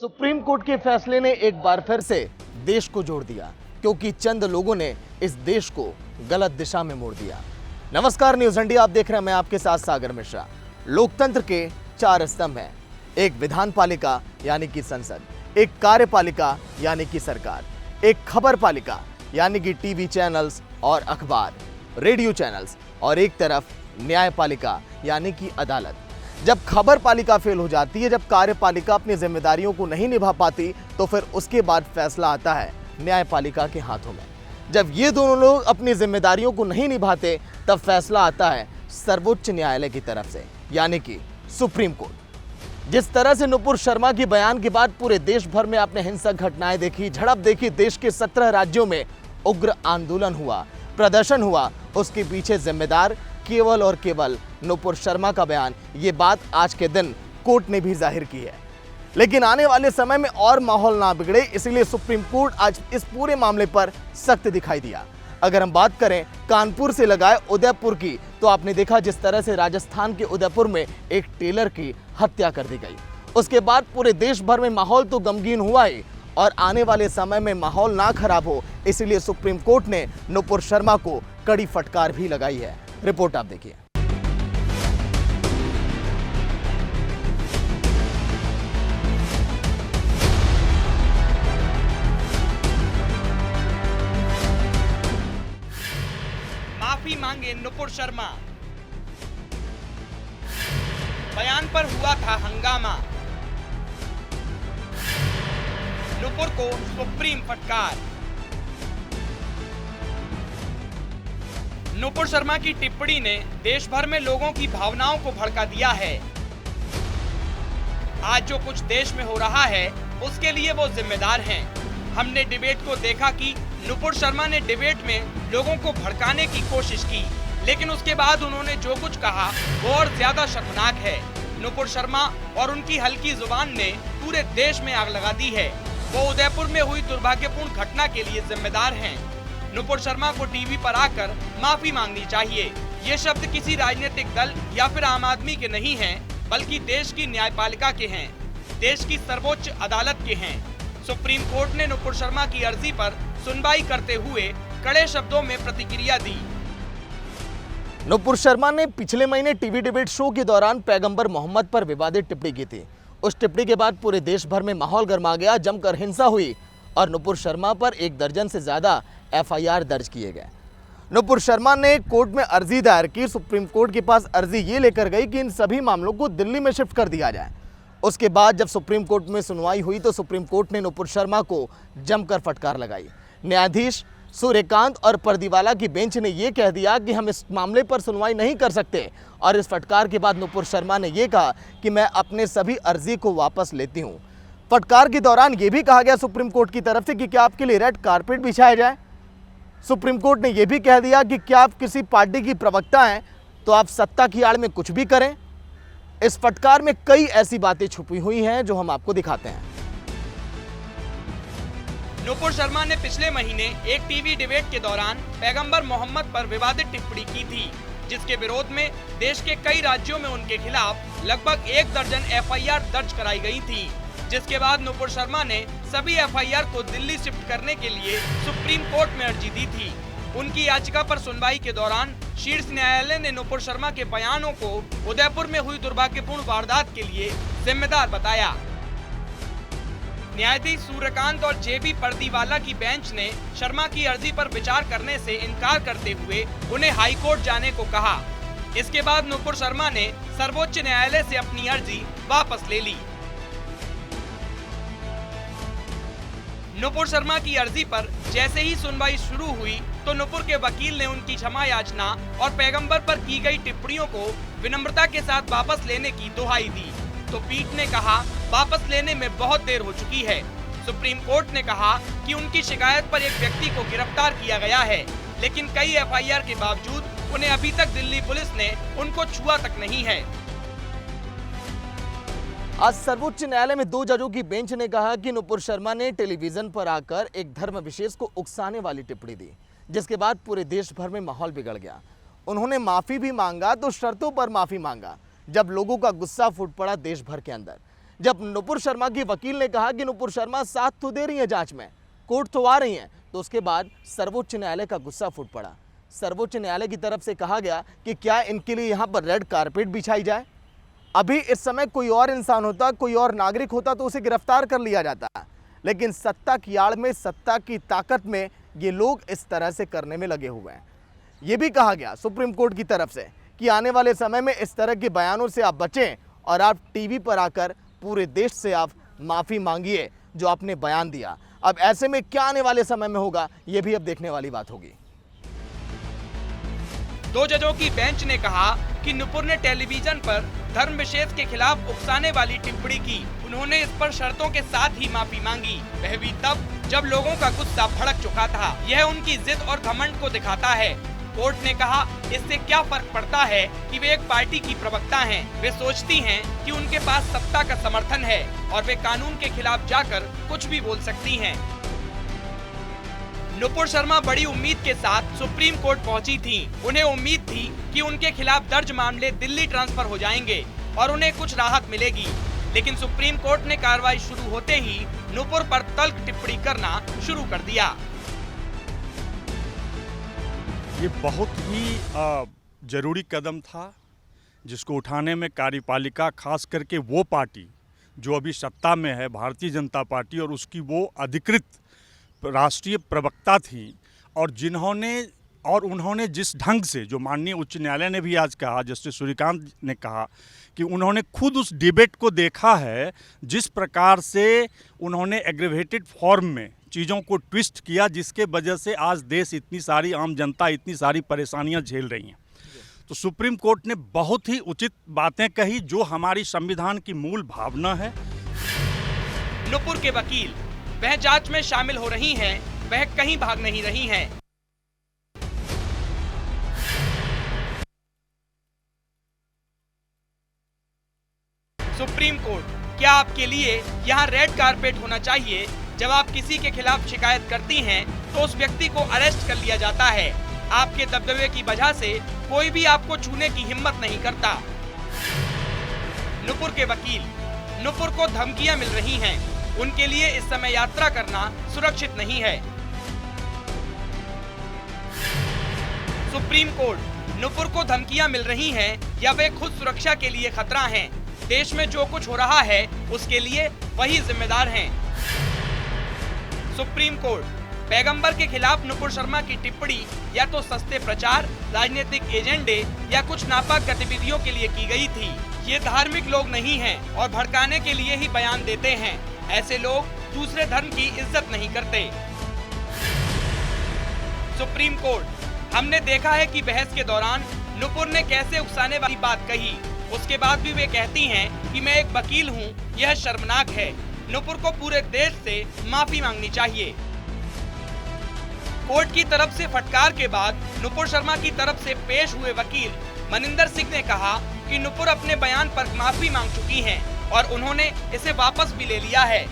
Supreme court के फैसले ने एक बार फिर से देश को जोड़ दिया, क्योंकि चंद लोगों ने इस देश को गलत दिशा में मोड़ दिया। नमस्कार, न्यूज इंडिया आप देख रहे हैं, मैं आपके साथ सागर मिश्रा। लोकतंत्र के चार स्तंभ हैं, एक विधान पालिका यानी कि संसद, एक कार्यपालिका यानी कि सरकार, एक खबर पालिका यानी कि टीवी चैनल्स और अखबार, रेडियो चैनल्स, और एक तरफ न्यायपालिका यानी कि अदालत। जब खबर पालिका फेल हो जाती है, जब कार्यपालिका अपनी जिम्मेदारियों को नहीं निभा पाती, तो फिर उसके बाद फैसला आता है न्यायपालिका के हाथों में। जब ये दोनों लोग अपनी जिम्मेदारियों को नहीं निभाते, तब फैसला आता है सर्वोच्च न्यायालय की तरफ से, यानी कि सुप्रीम कोर्ट। जिस तरह से नुपुर शर्मा की बयान के बाद पूरे देश भर में आपने हिंसक घटनाएं देखी, झड़प देखी, देश के 17 राज्यों में उग्र आंदोलन हुआ, प्रदर्शन हुआ, उसके पीछे जिम्मेदार केवल और केवल नुपुर शर्मा का बयान। ये बात आज के दिन कोर्ट ने भी जाहिर की है। लेकिन आने वाले समय में और माहौल ना बिगड़े, इसलिए सुप्रीम कोर्ट आज इस पूरे मामले पर सख्त दिखाई दिया। अगर हम बात करें कानपुर से लगाए उदयपुर की, तो आपने देखा जिस तरह से राजस्थान के उदयपुर में एक टेलर की हत्या कर दी गई। उसके बाद पूरे देश भर में माहौल तो गमगीन हुआ ही, और आने वाले समय में माहौल ना खराब हो, इसलिए सुप्रीम कोर्ट ने नुपुर शर्मा को कड़ी फटकार भी लगाई है। रिपोर्ट आप देखिए। माफी मांगे नुपुर शर्मा, बयान पर हुआ था हंगामा, नुपुर को सुप्रीम फटकार। नुपुर शर्मा की टिप्पणी ने देश भर में लोगों की भावनाओं को भड़का दिया है। आज जो कुछ देश में हो रहा है, उसके लिए वो जिम्मेदार हैं। हमने डिबेट को देखा कि नुपुर शर्मा ने डिबेट में लोगों को भड़काने की कोशिश की, लेकिन उसके बाद उन्होंने जो कुछ कहा वो और ज्यादा शर्मनाक है। नुपुर शर्मा और उनकी हल्की जुबान ने पूरे देश में आग लगा दी है। वो उदयपुर में हुई दुर्भाग्यपूर्ण घटना के लिए जिम्मेदार हैं। नुपुर शर्मा को टीवी पर आकर माफी मांगनी चाहिए। ये शब्द किसी राजनीतिक दल या फिर आम आदमी के नहीं हैं, बल्कि देश की न्यायपालिका के हैं, देश की सर्वोच्च अदालत के हैं। सुप्रीम कोर्ट ने नुपुर शर्मा की अर्जी पर सुनवाई करते हुए कड़े शब्दों में प्रतिक्रिया दी। नुपुर शर्मा ने पिछले महीने टीवी डिबेट शो के दौरान पैगंबर मोहम्मद पर विवादित टिप्पणी की थी। उस टिप्पणी के बाद पूरे देश भर में माहौल गर्मा गया, जमकर हिंसा हुई और नुपुर शर्मा पर 1 दर्जन से ज्यादा FIR दर्ज किए गए। नुपुर शर्मा ने कोर्ट में अर्जी दायर की। सुप्रीम कोर्ट के पास अर्जी ये लेकर गई कि इन सभी मामलों को दिल्ली में शिफ्ट कर दिया जाए। उसके बाद जब सुप्रीम कोर्ट में सुनवाई हुई, तो सुप्रीम कोर्ट ने नुपुर शर्मा को जमकर फटकार लगाई। न्यायाधीश सूर्यकांत और परदीवाला की बेंच ने यह कह दिया कि हम इस मामले पर सुनवाई नहीं कर सकते, और इस फटकार के बाद नुपुर शर्मा ने यह कहा कि मैं अपने सभी अर्जी को वापस लेती हूं। फटकार के दौरान यह भी कहा गया सुप्रीम कोर्ट की तरफ से कि क्या आपके लिए रेड कारपेट बिछाया जाए। सुप्रीम कोर्ट ने यह भी कह दिया कि क्या आप किसी पार्टी की प्रवक्ता हैं तो आप सत्ता की आड़ में कुछ भी करें। इस फटकार में कई ऐसी बातें छुपी हुई हैं जो हम आपको दिखाते हैं। नुपुर शर्मा ने पिछले महीने एक टीवी डिबेट के दौरान पैगंबर मोहम्मद पर विवादित टिप्पणी की थी, जिसके विरोध में देश के कई राज्यों में उनके खिलाफ लगभग 1 दर्जन FIR दर्ज कराई गई थी। जिसके बाद नुपुर शर्मा ने सभी FIR को दिल्ली शिफ्ट करने के लिए सुप्रीम कोर्ट में अर्जी दी थी। उनकी याचिका पर सुनवाई के दौरान शीर्ष न्यायालय ने नुपुर शर्मा के बयानों को उदयपुर में हुई दुर्भाग्यपूर्ण वारदात के लिए जिम्मेदार बताया। न्यायाधीश सूर्यकांत और JB परदीवाला की बेंच ने शर्मा की अर्जी पर विचार करने से इनकार करते हुए उन्हें हाई कोर्ट जाने को कहा। इसके बाद नुपुर शर्मा ने सर्वोच्च न्यायालय से अपनी अर्जी वापस ले ली। नुपुर शर्मा की अर्जी पर जैसे ही सुनवाई शुरू हुई, तो नुपुर के वकील ने उनकी क्षमा याचना और पैगंबर पर की गई टिप्पणियों को विनम्रता के साथ वापस लेने की दुहाई दी। तो पीठ ने कहा वापस लेने में बहुत देर हो चुकी है। सुप्रीम कोर्ट ने कहा कि उनकी शिकायत पर एक व्यक्ति को गिरफ्तार किया गया है, लेकिन कई FIR के बावजूद उन्हें अभी तक दिल्ली पुलिस ने उनको छुआ तक नहीं है। आज सर्वोच्च न्यायालय में 2 जजों की बेंच ने कहा कि नुपुर शर्मा ने टेलीविजन पर आकर एक धर्म विशेष को उकसाने वाली टिप्पणी दी, जिसके बाद पूरे देश भर में माहौल बिगड़ गया। उन्होंने माफी भी मांगा, तो शर्तों पर माफी मांगा। जब लोगों का गुस्सा फूट पड़ा देश भर के अंदर, जब नुपुर शर्मा की वकील ने कहा कि नुपुर शर्मा साथ तो दे रही हैं जांच में, कोर्ट तो आ रही हैं, तो उसके बाद सर्वोच्च न्यायालय का गुस्सा फूट पड़ा। सर्वोच्च न्यायालय की तरफ से कहा गया कि क्या इनके लिए यहाँ पर रेड कारपेट बिछाई जाए। अभी इस समय कोई और इंसान होता, कोई और नागरिक होता तो उसे गिरफ्तार कर लिया जाता, लेकिन सत्ता की आड़ में, सत्ता की ताकत में ये लोग इस तरह से करने में लगे हुए हैं। ये भी कहा गया सुप्रीम कोर्ट की तरफ से कि आने वाले समय में इस तरह के बयानों से आप बचें और आप टीवी पर आकर पूरे देश से आप माफ़ी मांगिए जो आपने बयान दिया। अब ऐसे में क्या आने वाले समय में होगा, ये भी अब देखने वाली बात होगी। 2 जजों की बेंच ने कहा कि नुपुर ने टेलीविजन पर धर्म विशेष के खिलाफ उकसाने वाली टिप्पणी की। उन्होंने इस पर शर्तों के साथ ही माफी मांगी। वह भी तब जब लोगों का गुस्सा भड़क चुका था। यह उनकी जिद और घमंड को दिखाता है। कोर्ट ने कहा, इससे क्या फर्क पड़ता है कि वे एक पार्टी की प्रवक्ता हैं। वे सोचती हैं कि उनके पास सत्ता का समर्थन है और वे कानून के खिलाफ जाकर कुछ भी बोल सकती हैं। नुपुर शर्मा बड़ी उम्मीद के साथ सुप्रीम कोर्ट पहुंची थीं। उन्हें उम्मीद थी कि उनके खिलाफ दर्ज मामले दिल्ली ट्रांसफर हो जाएंगे और उन्हें कुछ राहत मिलेगी, लेकिन सुप्रीम कोर्ट ने कार्रवाई शुरू होते ही नुपुर पर तल्ख टिप्पणी करना शुरू कर दिया। ये बहुत ही जरूरी कदम था जिसको उठाने में कार्यपालिका, खास करके वो पार्टी जो अभी सत्ता में है, भारतीय जनता पार्टी, और उसकी वो अधिकृत राष्ट्रीय प्रवक्ता थी, और उन्होंने जिस ढंग से, जो माननीय उच्च न्यायालय ने भी आज कहा, जस्टिस सूर्यकांत ने कहा कि उन्होंने खुद उस डिबेट को देखा है, जिस प्रकार से उन्होंने एग्रीवेटेड फॉर्म में चीज़ों को ट्विस्ट किया, जिसके वजह से आज देश, इतनी सारी आम जनता इतनी सारी परेशानियां झेल रही हैं। तो सुप्रीम कोर्ट ने बहुत ही उचित बातें कही, जो हमारी संविधान की मूल भावना है। नुपुर के वकील, वह जांच में शामिल हो रही हैं, वह कहीं भाग नहीं रही हैं। सुप्रीम कोर्ट, क्या आपके लिए यहाँ रेड कारपेट होना चाहिए? जब आप किसी के खिलाफ शिकायत करती हैं तो उस व्यक्ति को अरेस्ट कर लिया जाता है। आपके दबदबे की वजह से कोई भी आपको छूने की हिम्मत नहीं करता। नुपुर के वकील, नुपुर को धमकियां मिल रही हैं। उनके लिए इस समय यात्रा करना सुरक्षित नहीं है। सुप्रीम कोर्ट, नुपुर को धमकियां मिल रही हैं या वे खुद सुरक्षा के लिए खतरा हैं? देश में जो कुछ हो रहा है उसके लिए वही जिम्मेदार हैं। सुप्रीम कोर्ट, पैगंबर के खिलाफ नुपुर शर्मा की टिप्पणी या तो सस्ते प्रचार, राजनीतिक एजेंडे या कुछ नापाक गतिविधियों के लिए की गई थी। ये धार्मिक लोग नहीं हैं और भड़काने के लिए ही बयान देते हैं। ऐसे लोग दूसरे धर्म की इज्जत नहीं करते। सुप्रीम कोर्ट, हमने देखा है कि बहस के दौरान नुपुर ने कैसे उकसाने वाली बात कही। उसके बाद भी वे कहती हैं कि मैं एक वकील हूं। यह शर्मनाक है। नुपुर को पूरे देश से माफी मांगनी चाहिए। कोर्ट की तरफ से फटकार के बाद नुपुर शर्मा की तरफ से पेश हुए वकील मनिंदर सिंह ने कहा कि नुपुर अपने बयान पर माफी मांग चुकी हैं और उन्होंने इसे वापस भी ले लिया है।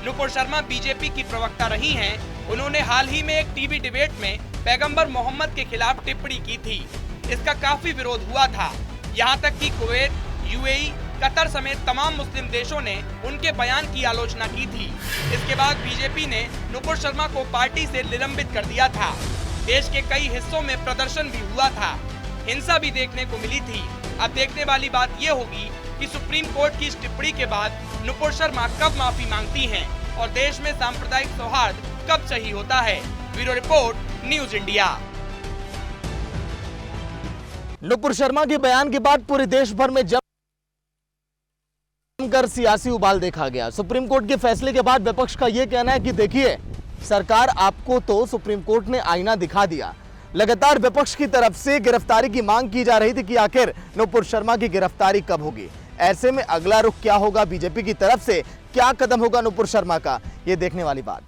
नुपुर शर्मा बीजेपी की प्रवक्ता रही हैं। उन्होंने हाल ही में एक टीवी डिबेट में पैगंबर मोहम्मद के खिलाफ टिप्पणी की थी। इसका काफी विरोध हुआ था। यहाँ तक कि कुवैत, यूएई, कतर समेत तमाम मुस्लिम देशों ने उनके बयान की आलोचना की थी। इसके बाद बीजेपी ने नुपुर शर्मा को पार्टी से निलंबित कर दिया था। देश के कई हिस्सों में प्रदर्शन भी हुआ था। हिंसा भी देखने को मिली थी। अब देखने वाली बात ये होगी कि सुप्रीम कोर्ट की इस टिप्पणी के बाद नुपुर शर्मा कब माफी मांगती हैं और देश में सांप्रदायिक सौहार्द कब सही होता है। Bureau report, news India. Nupur Sharma के बयान के बाद पूरे देश भर में जमकर सियासी उबाल देखा गया। सुप्रीम कोर्ट के फैसले के बाद विपक्ष का यह कहना है कि देखिए, सरकार आपको तो सुप्रीम कोर्ट ने आईना दिखा दिया। लगातार विपक्ष की तरफ से गिरफ्तारी की मांग की जा रही थी कि आखिर नुपुर शर्मा की गिरफ्तारी कब होगी। ऐसे में अगला रुख क्या होगा बीजेपी की तरफ से, क्या कदम होगा नुपुर शर्मा का, यह देखने वाली बात।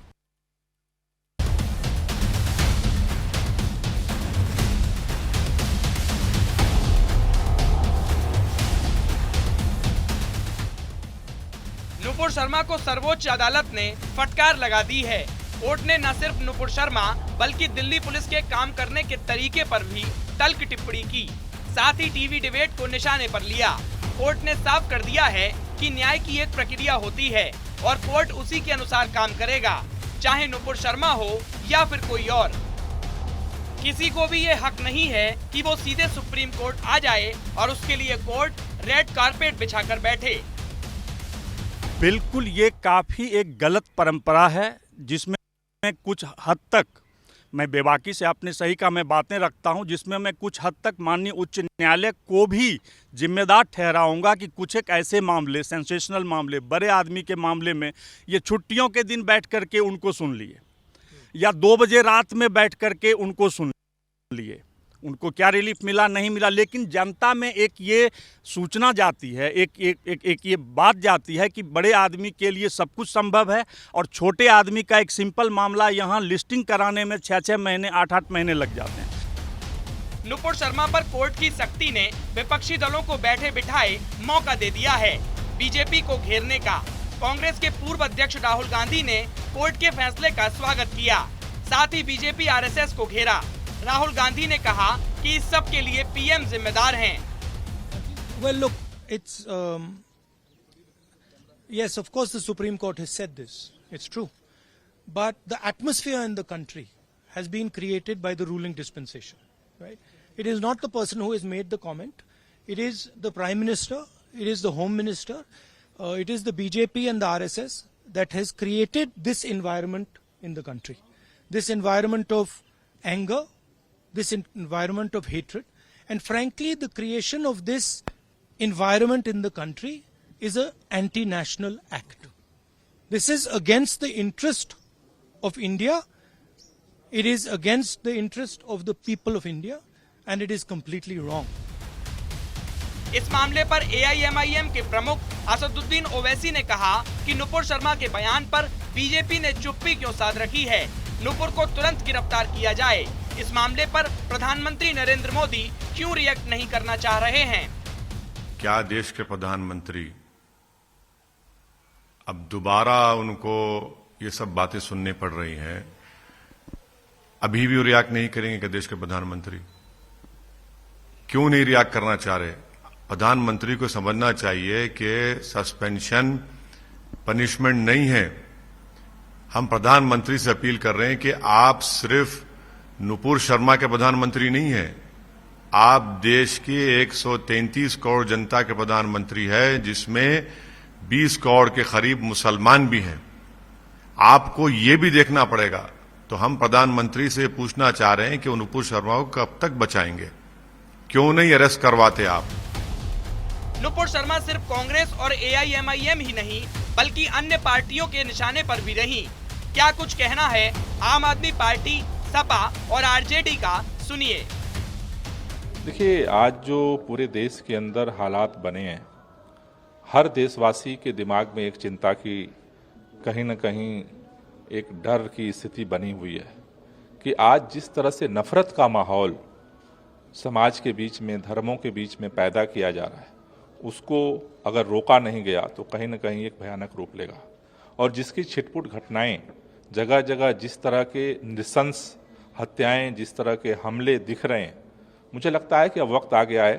नुपुर शर्मा को सर्वोच्च अदालत ने फटकार लगा दी है। कोर्ट ने न सिर्फ नुपुर शर्मा बल्कि दिल्ली पुलिस के काम करने के तरीके पर भी तल्ख टिप्पणी की। साथ ही टीवी डिबेट को निशाने पर लिया। कोर्ट ने साफ कर दिया है कि न्याय की एक प्रक्रिया होती है और कोर्ट उसी के अनुसार काम करेगा, चाहे नुपुर शर्मा हो या फिर कोई और। किसी को भी ये हक नहीं है कि वो सीधे सुप्रीम कोर्ट आ जाए और उसके लिए कोर्ट रेड कारपेट बिछाकर बैठे। बिल्कुल, ये काफ़ी एक गलत परंपरा है जिसमें कुछ हद तक, मैं बेबाकी से आपने सही कहा, मैं बातें रखता हूं जिसमें मैं कुछ हद तक माननीय उच्च न्यायालय को भी जिम्मेदार ठहराऊंगा कि कुछ एक ऐसे मामले, सेंसेशनल मामले, बड़े आदमी के मामले में ये छुट्टियों के दिन बैठ करके उनको सुन लिए या 2 बजे रात में बैठ करके उनको सुन लिए, उनको क्या रिलीफ मिला नहीं मिला, लेकिन जनता में एक ये सूचना जाती है, एक ये बात जाती है कि बड़े आदमी के लिए सब कुछ संभव है और छोटे आदमी का एक सिंपल मामला यहाँ लिस्टिंग कराने में 6-6 महीने 8-8 महीने लग जाते हैं। नुपुर शर्मा पर कोर्ट की सख्ती ने विपक्षी दलों को बैठे बिठाए मौका दे दिया है बीजेपी को घेरने का। कांग्रेस के पूर्व अध्यक्ष राहुल गांधी ने कोर्ट के फैसले का स्वागत किया, साथ ही बीजेपी आरएसएस को घेरा। राहुल गांधी ने कहा कि इस सब के लिए पीएम जिम्मेदार हैं। Well, look, it's yes, of course, the Supreme Court has said this. It's true, but the atmosphere in the country has been created by the ruling dispensation. Right? It is not the person who has made the comment. It is the Prime Minister. It is the Home Minister. It is the BJP and the RSS that has created this environment in the country. This environment of anger, this environment of hatred, and frankly the creation of this environment in the country is an anti-national act. This is against the interest of India, it is against the interest of the people of India, and it is completely wrong. इस मामले पर AIMIM के प्रमुख असदुद्दीन ओवैसी ने कहा कि नुपुर शर्मा के बयान पर बीजेपी ने चुप्पी क्यों साध रखी है, नुपुर को तुरंत गिरफ्तार किया जाए। इस मामले पर प्रधानमंत्री नरेंद्र मोदी क्यों रिएक्ट नहीं करना चाह रहे हैं? क्या देश के प्रधानमंत्री अब दोबारा उनको ये सब बातें सुननी पड़ रही हैं, अभी भी रिएक्ट नहीं करेंगे कि देश के प्रधानमंत्री क्यों नहीं रिएक्ट करना चाह रहे? प्रधानमंत्री को समझना चाहिए कि सस्पेंशन पनिशमेंट नहीं है। हम प्रधानमंत्री से अपील कर रहे हैं कि आप सिर्फ नुपुर शर्मा के प्रधानमंत्री नहीं हैं, आप देश की 133 करोड़ जनता के प्रधानमंत्री है, जिसमें 20 करोड़ के करीब मुसलमान भी हैं। आपको ये भी देखना पड़ेगा। तो हम प्रधानमंत्री से पूछना चाह रहे हैं कि वो नुपुर शर्मा को कब तक बचाएंगे, क्यों नहीं अरेस्ट करवाते आप? नुपुर शर्मा सिर्फ कांग्रेस और AIMIM ही नहीं बल्कि अन्य पार्टियों के निशाने पर भी रही। क्या कुछ कहना है आम आदमी पार्टी, सपा और आरजेडी का, सुनिए। देखिए, आज जो पूरे देश के अंदर हालात बने हैं, हर देशवासी के दिमाग में एक चिंता की, कहीं न कहीं एक डर की स्थिति बनी हुई है कि आज जिस तरह से नफरत का माहौल समाज के बीच में, धर्मों के बीच में पैदा किया जा रहा है, उसको अगर रोका नहीं गया तो कहीं न कहीं एक भयानक रूप लेगा। और जिसकी छिटपुट घटनाएं, जगह जगह जिस तरह के नृशंस हत्याएं, जिस तरह के हमले दिख रहे हैं, मुझे लगता है कि अब वक्त आ गया है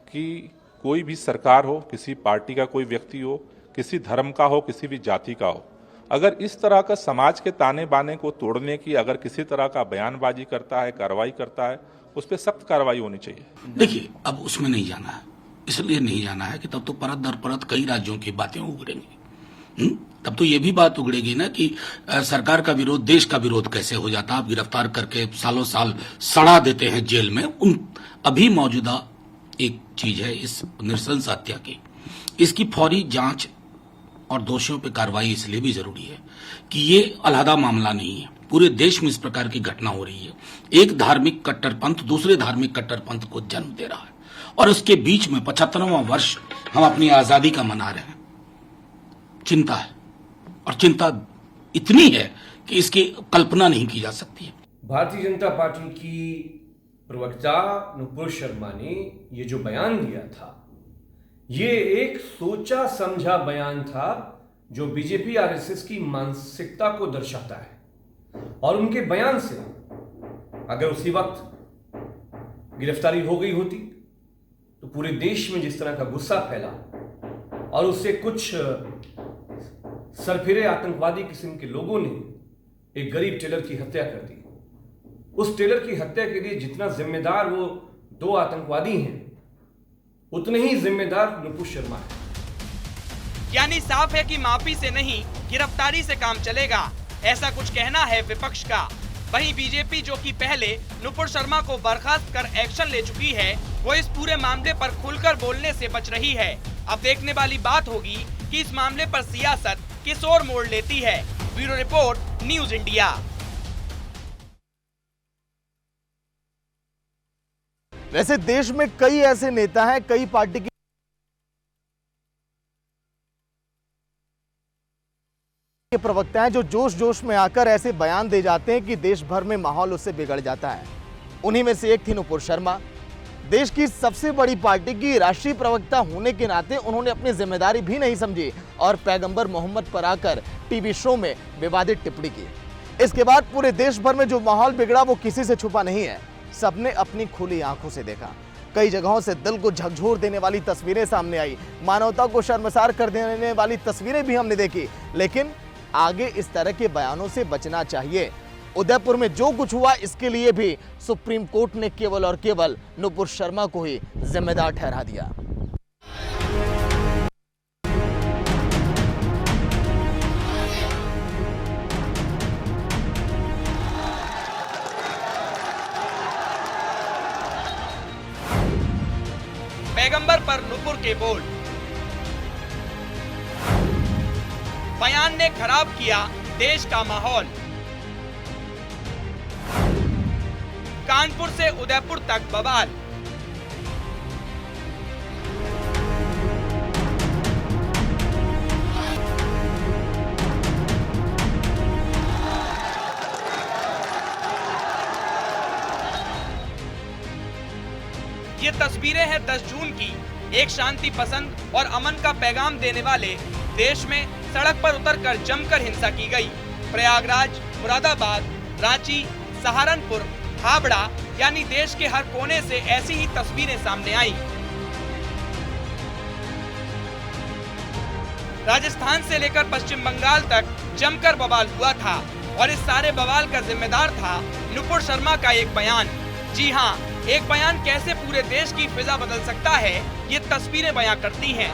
कि कोई भी सरकार हो, किसी पार्टी का कोई व्यक्ति हो, किसी धर्म का हो, किसी भी जाति का हो, अगर इस तरह का समाज के ताने बाने को तोड़ने की अगर किसी तरह का बयानबाजी करता है, कार्रवाई करता है, उस पर सख्त कार्रवाई होनी चाहिए। देखिए, अब उसमें नहीं जाना है, इसलिए नहीं जाना है कि तब तो परत दर परत कई राज्यों की बातें उगड़ेंगी। तब तो ये भी बात उगड़ेगी ना कि सरकार का विरोध, देश का विरोध कैसे हो जाता। आप गिरफ्तार करके सालों साल सड़ा देते हैं जेल में। अभी मौजूदा एक चीज है इस नृशंस हत्या की, इसकी फौरी जांच और दोषियों पर कार्रवाई इसलिए भी जरूरी है कि ये अलहदा मामला नहीं है। पूरे देश में इस प्रकार की घटना हो रही है। एक धार्मिक कट्टरपंथ दूसरे धार्मिक कट्टरपंथ को जन्म दे रहा है और उसके बीच में 75वां वर्ष हम अपनी आजादी का मना रहे हैं। चिंता है, और चिंता इतनी है कि इसकी कल्पना नहीं की जा सकती है। भारतीय जनता पार्टी की प्रवक्ता नुपुर शर्मा ने ये जो बयान दिया था, ये एक सोचा समझा बयान था जो बीजेपी आरएसएस की मानसिकता को दर्शाता है। और उनके बयान से अगर उसी वक्त गिरफ्तारी हो गई होती पूरे देश में जिस तरह का गुस्सा फैला और उससे कुछ सरफिरे आतंकवादी किस्म के लोगों ने एक गरीब टेलर की हत्या कर दी, उस टेलर की हत्या के लिए जितना जिम्मेदार वो 2 आतंकवादी हैं, उतने ही जिम्मेदार नुपुर शर्मा है। यानी साफ है कि माफी से नहीं गिरफ्तारी से काम चलेगा, ऐसा कुछ कहना है विपक्ष का। वहीं बीजेपी, जो कि पहले नुपुर शर्मा को बर्खास्त कर एक्शन ले चुकी है, वो इस पूरे मामले पर खुलकर बोलने से बच रही है। अब देखने वाली बात होगी कि इस मामले पर सियासत किस ओर मोड़ लेती है। Bureau report, news India. वैसे देश में कई ऐसे नेता हैं, कई पार्टी के प्रवक्ता हैं जो जोश जोश में आकर ऐसे बयान दे जाते हैं कि देश भर में माहौल उससे बिगड़ जाता है। उन्हीं में से एक थी नुपुर शर्मा। देश की सबसे बड़ी पार्टी की राष्ट्रीय प्रवक्ता होने के नाते उन्होंने अपनी जिम्मेदारी भी नहीं समझी और पैगंबर मोहम्मद पर आकर टीवी शो में विवादित टिप्पणी की। इसके बाद पूरे देश भर में जो माहौल बिगड़ा वो किसी से छुपा नहीं है, सबने अपनी खुली आंखों से देखा। कई जगहों से दिल को झकझोर देने वाली तस्वीरें सामने आई, मानवता को शर्मसार कर देने वाली तस्वीरें भी हमने देखी। लेकिन आगे इस तरह के बयानों से बचना चाहिए। उदयपुर में जो कुछ हुआ, इसके लिए भी सुप्रीम कोर्ट ने केवल और केवल नुपुर शर्मा को ही जिम्मेदार ठहरा दिया। पैगंबर पर नुपुर के बोल, बयान ने खराब किया देश का माहौल। कानपुर से उदयपुर तक बवाल। ये तस्वीरें हैं 10 जून की। एक शांति पसंद और अमन का पैगाम देने वाले देश में सड़क पर उतरकर जमकर हिंसा की गई। प्रयागराज, मुरादाबाद, रांची, सहारनपुर, हावड़ा यानी देश के हर कोने से ऐसी ही तस्वीरें सामने आई। राजस्थान से लेकर पश्चिम बंगाल तक जमकर बवाल हुआ था और इस सारे बवाल का जिम्मेदार था नुपुर शर्मा का एक बयान। जी हाँ, एक बयान कैसे पूरे देश की फिजा बदल सकता है, ये तस्वीरें बयां करती हैं।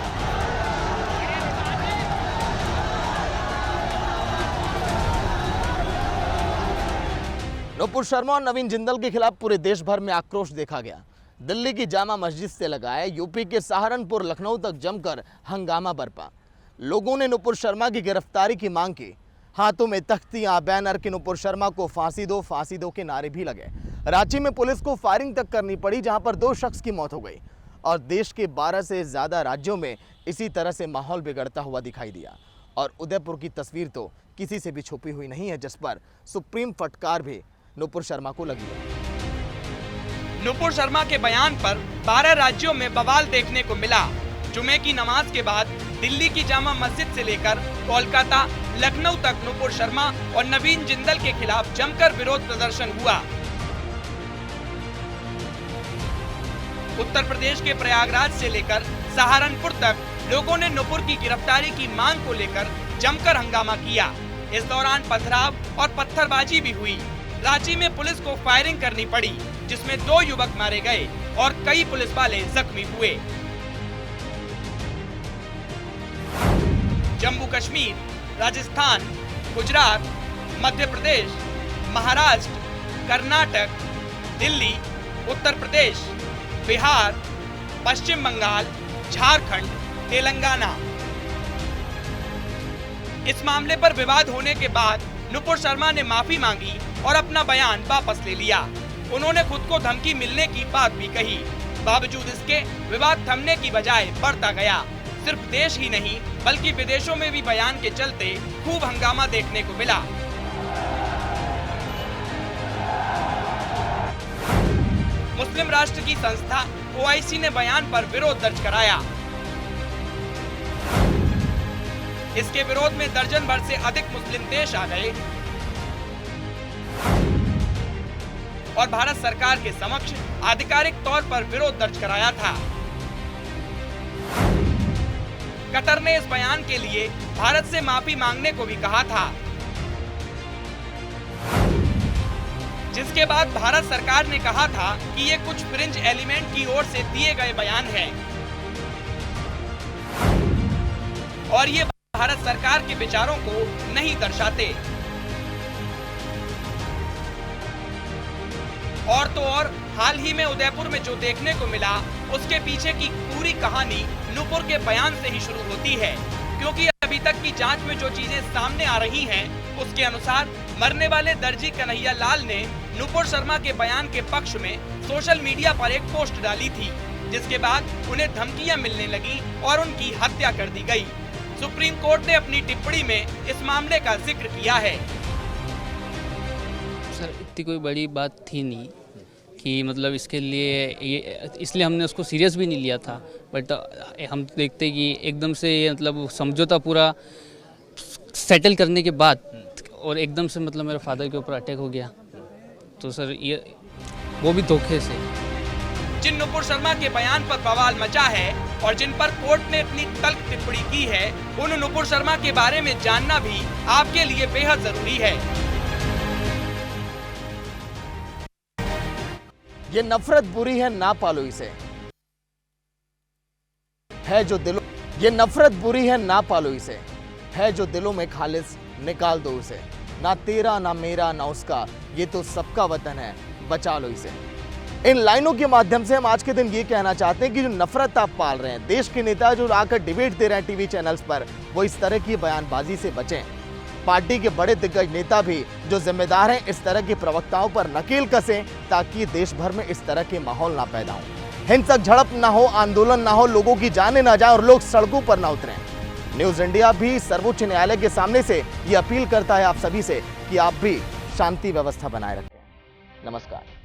नुपुर शर्मा और नवीन जिंदल के खिलाफ पूरे देश भर में आक्रोश देखा गया। दिल्ली की जामा मस्जिद से लगाए यूपी के सहारनपुर, लखनऊ तक जमकर हंगामा बरपा। लोगों ने नुपुर शर्मा की गिरफ्तारी की मांग की। हाथों में तख्तियां, बैनर के नुपुर शर्मा को फांसी दो के नारे भी लगे। रांची में पुलिस को फायरिंग तक करनी पड़ी, जहां पर 2 शख्स की मौत हो गई। और देश के 12 से ज्यादा राज्यों में इसी तरह से माहौल बिगड़ता हुआ दिखाई दिया। और उदयपुर की तस्वीर तो किसी से भी छुपी हुई नहीं है, जिस पर सुप्रीम फटकार भी नुपुर शर्मा को लगी है। नुपुर शर्मा के बयान पर 12 राज्यों में बवाल देखने को मिला। जुमे की नमाज के बाद दिल्ली की जामा मस्जिद से लेकर कोलकाता, लखनऊ तक नुपुर शर्मा और नवीन जिंदल के खिलाफ जमकर विरोध प्रदर्शन हुआ। उत्तर प्रदेश के प्रयागराज से लेकर सहारनपुर तक लोगों ने नुपुर की गिरफ्तारी की मांग को लेकर जमकर हंगामा किया। इस दौरान पथराव और पत्थरबाजी भी हुई। रांची में पुलिस को फायरिंग करनी पड़ी, जिसमें 2 युवक मारे गए और कई पुलिस वाले जख्मी हुए। जम्मू कश्मीर, राजस्थान, गुजरात, मध्य प्रदेश, महाराष्ट्र, कर्नाटक, दिल्ली, उत्तर प्रदेश, बिहार, पश्चिम बंगाल, झारखंड, तेलंगाना। इस मामले पर विवाद होने के बाद नुपुर शर्मा ने माफी मांगी और अपना बयान वापस ले लिया। उन्होंने खुद को धमकी मिलने की बात भी कही। बावजूद इसके विवाद थमने की बजाय बढ़ता गया। सिर्फ देश ही नहीं बल्कि विदेशों में भी बयान के चलते खूब हंगामा देखने को मिला। मुस्लिम राष्ट्र की संस्था OIC ने बयान पर विरोध दर्ज कराया। इसके विरोध में दर्जन भर से अधिक मुस्लिम देश आ गए और भारत सरकार के समक्ष आधिकारिक तौर पर विरोध दर्ज कराया था। कतर ने इस बयान के लिए भारत से माफी मांगने को भी कहा था, जिसके बाद भारत सरकार ने कहा था कि ये कुछ फ्रिंज एलिमेंट की ओर से दिए गए बयान हैं और ये भारत सरकार के विचारों को नहीं दर्शाते। और तो और हाल ही में उदयपुर में जो देखने को मिला उसके पीछे की पूरी कहानी नुपुर के बयान से ही शुरू होती है, क्योंकि अभी तक की जांच में जो चीजें सामने आ रही हैं उसके अनुसार मरने वाले दर्जी कन्हैया लाल ने नुपुर शर्मा के बयान के पक्ष में सोशल मीडिया पर एक पोस्ट डाली थी, जिसके बाद उन्हें धमकियां मिलने लगी और उनकी हत्या कर दी गई। सुप्रीम कोर्ट ने अपनी टिप्पणी में इस मामले का जिक्र किया है। सर इतनी कोई बड़ी बात थी नहीं कि मतलब इसके लिए इसलिए हमने उसको सीरियस भी नहीं लिया था, बट हम देखते कि एकदम से ये मतलब समझौता पूरा सेटल करने के बाद और एकदम से मतलब मेरे फादर के ऊपर अटैक हो गया, तो सर ये वो भी धोखे से। जिन नुपुर शर्मा के बयान पर बवाल मचा है और जिन पर कोर्ट ने अपनी तल्ख टिप्पणी की है, उन नुपुर शर्मा के बारे में जानना भी आपके लिए बेहद जरूरी है। ये नफरत बुरी है, ना पालो इसे, है जो दिलों, ये नफरत बुरी है, ना पालो इसे, है जो दिलों में खालिस, निकाल दो उसे, ना तेरा ना मेरा ना उसका, ये तो सबका वतन है, बचा लो इसे। इन लाइनों के माध्यम से हम आज के दिन ये कहना चाहते हैं कि जो नफरत आप पाल रहे हैं, देश के नेता जो आकर डिबेट दे रहे हैं टीवी चैनल्स पर, वो इस तरह की बयानबाजी से बचें। पार्टी के बड़े दिग्गज नेता भी जो जिम्मेदार हैं इस तरह के प्रवक्ताओं पर नकेल कसें ताकि देश भर में इस तरह के माहौल ना पैदा हो, हिंसक झड़प ना हो, आंदोलन ना हो, लोगों की जानें ना जाए और लोग सड़कों पर ना उतरें। न्यूज इंडिया भी सर्वोच्च न्यायालय के सामने से ये अपील करता है आप सभी से कि आप भी शांति व्यवस्था बनाए रखें। नमस्कार।